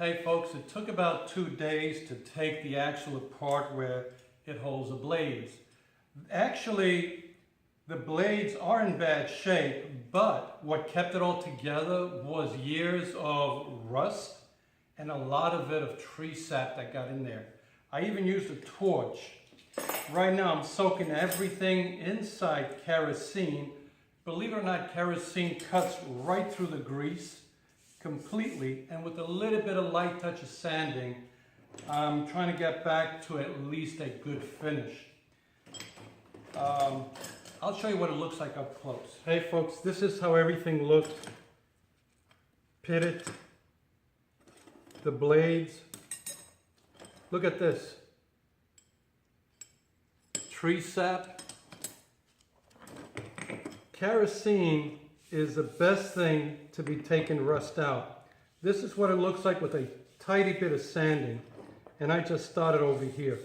Hey folks, it took about 2 days to take the axle apart where it holds the blades. Actually, the blades are in bad shape, but what kept it all together was years of rust and a lot of it of tree sap that got in there. I even used a torch. Right now I'm soaking everything inside kerosene. Believe it or not, kerosene cuts right through the grease completely, and with a little bit of light touch of sanding, I'm trying to get back to at least a good finish. I'll show you what it looks like up close. Hey folks, this is how everything looked. Pitted. The blades. Look at this. Tree sap. Kerosene is the best thing to be taking rust out. This is what it looks like with a tiny bit of sanding, and I just started over here.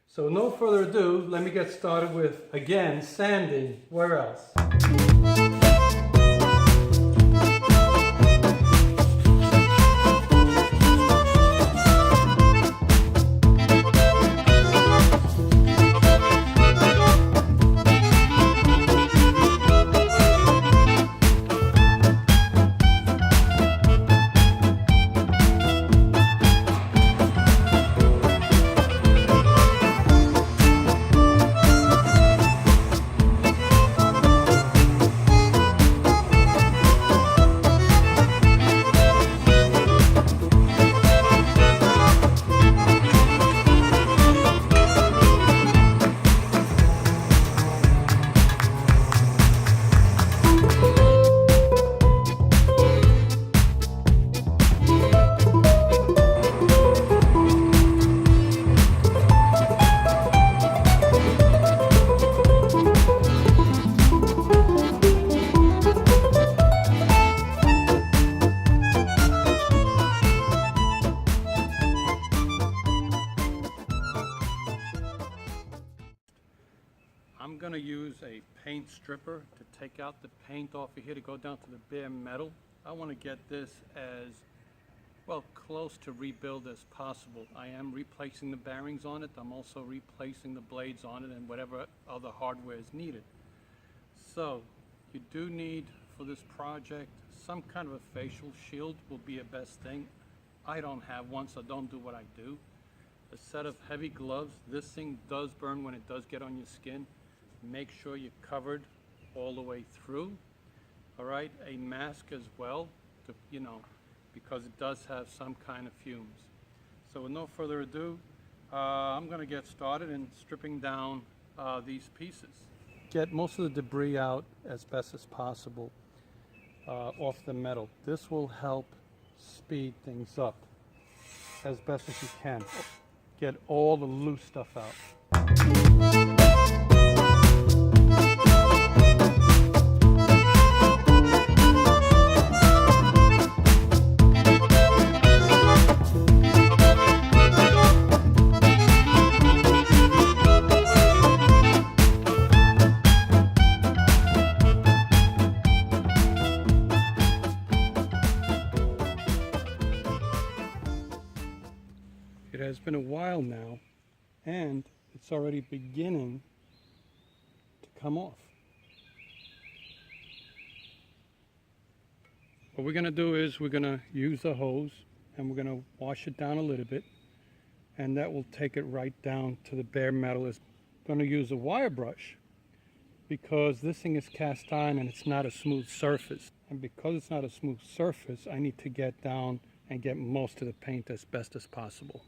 So no further ado, let me get started with, again, sanding. Where else? I'm going to use a paint stripper to take out the paint off of here to go down to the bare metal. I want to get this as well close to rebuild as possible. I am replacing the bearings on it. I'm also replacing the blades on it and whatever other hardware is needed. So you do need for this project some kind of a facial shield will be a best thing. I don't have one, so don't do what I do. A set of heavy gloves. This thing does burn when it does get on your skin. Make sure you're covered all the way through. All right, a mask as well, to, because it does have some kind of fumes. So with no further ado, I'm going to get started in stripping down these pieces. Get most of the debris out as best as possible off the metal. This will help speed things up as best as you can. Get all the loose stuff out. It has been a while now, and it's already beginning to come off. What we're going to do is we're going to use a hose and we're going to wash it down a little bit, and that will take it right down to the bare metal. I'm going to use a wire brush because this thing is cast iron and it's not a smooth surface. And because it's not a smooth surface, I need to get down and get most of the paint as best as possible.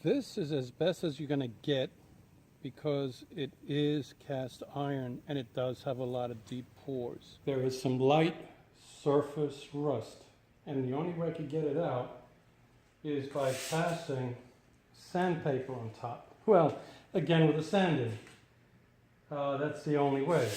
This is as best as you're going to get because it is cast iron and it does have a lot of deep pores. There is some light surface rust, and the only way I could get it out is by passing sandpaper on top. Well, again with a sanding. That's the only way.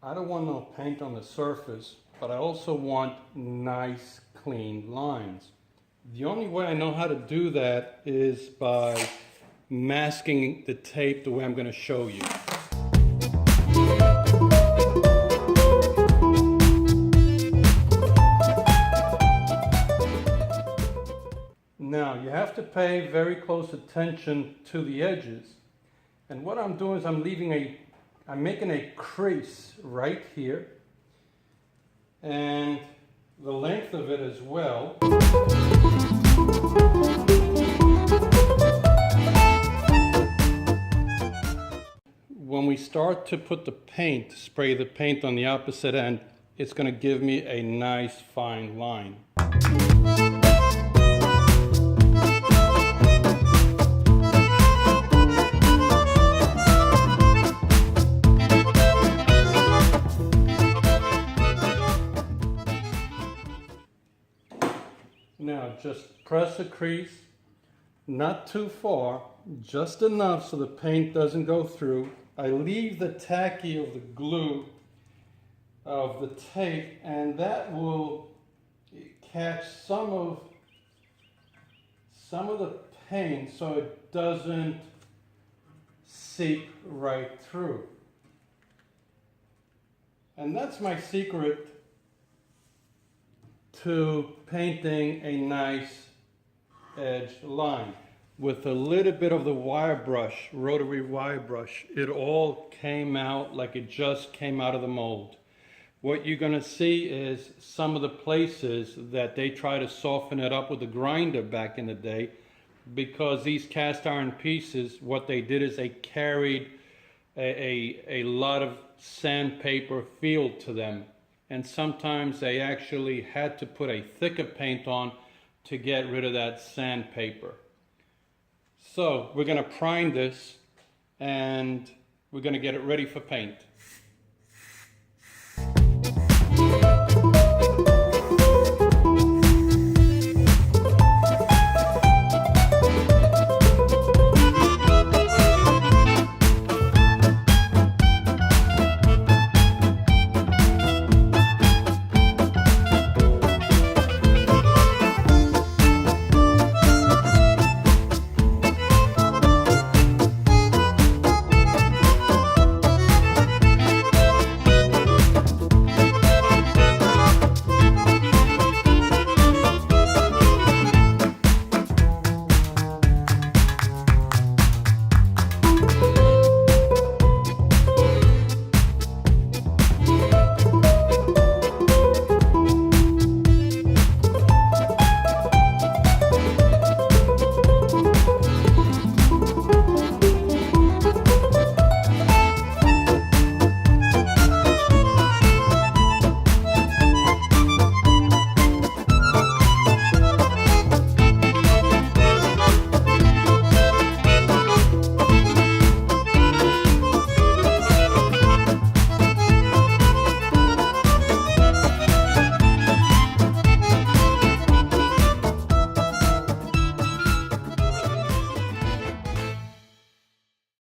I don't want no paint on the surface, but I also want nice, clean lines. The only way I know how to do that is by masking the tape the way I'm going to show you. Now, you have to pay very close attention to the edges. And what I'm doing is I'm making a crease right here, and the length of it as well. When we start to put the paint, spray the paint on the opposite end, it's going to give me a nice fine line. Now just press a crease, not too far, just enough so the paint doesn't go through. I leave the tacky of the glue of the tape, and that will catch some of the paint so it doesn't seep right through. And that's my secret to painting a nice edge line. With a little bit of the wire brush, rotary wire brush, it all came out like it just came out of the mold. What you're going to see is some of the places that they try to soften it up with a grinder back in the day, because these cast iron pieces, what they did is they carried a lot of sandpaper feel to them. And sometimes they actually had to put a thicker paint on to get rid of that sandpaper. So we're going to prime this and we're going to get it ready for paint.